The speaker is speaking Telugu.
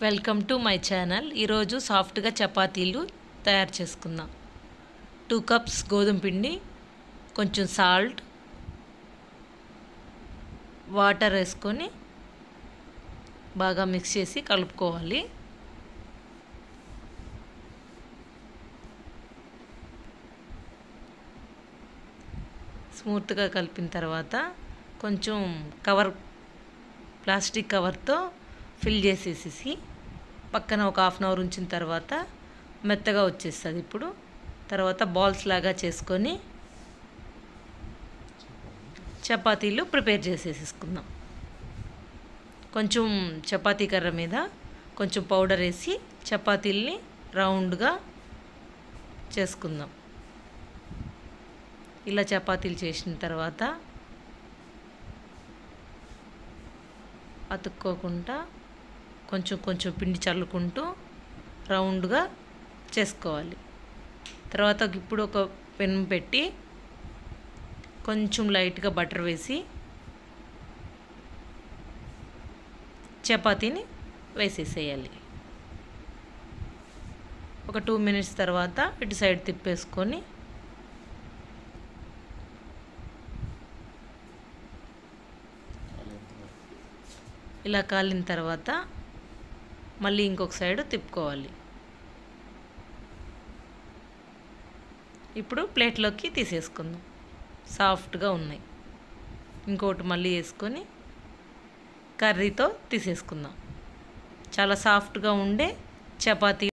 Welcome to my channel. ఈరోజు సాఫ్ట్గా చపాతీలు తయారు చేసుకుందాం. 2 కప్స్ గోధుమ పిండి, కొంచెం సాల్ట్, వాటర్ వేసుకొని బాగా మిక్స్ చేసి కలుపుకోవాలి. స్మూత్గా కలిపిన తర్వాత కొంచెం ప్లాస్టిక్ కవర్తో ఫిల్ చేసేసి పక్కన ఒక హాఫ్ అన్ అవర్ ఉంచిన తర్వాత మెత్తగా వచ్చేస్తుంది. ఇప్పుడు తర్వాత బాల్స్ లాగా చేసుకొని చపాతీలు ప్రిపేర్ చేసేసుకుందాం. కొంచెం చపాతీ కర్ర మీద కొంచెం పౌడర్ వేసి చపాతీల్ని రౌండ్గా చేసుకుందాం. ఇలా చపాతీలు చేసిన తర్వాత అతుక్కోకుండా కొంచెం కొంచెం పిండి చల్లుకుంటూ రౌండ్గా చేసుకోవాలి. తర్వాత ఇప్పుడు ఒక పెన్ పెట్టి కొంచెం లైట్గా బటర్ వేసి చపాతీని వేసేసేయాలి. ఒక 2 మినిట్స్ తర్వాత ఇటు సైడ్ తిప్పేసుకొని ఇలా కాలిన తర్వాత మళ్ళీ ఇంకొక సైడ్ తిప్పుకోవాలి. ఇప్పుడు ప్లేట్లోకి తీసేసుకుందాం. సాఫ్ట్గా ఉన్నాయి. ఇంకోటి మళ్ళీ వేసుకొని కర్రీతో తీసేసుకుందాం. చాలా సాఫ్ట్గా ఉండే చపాతీ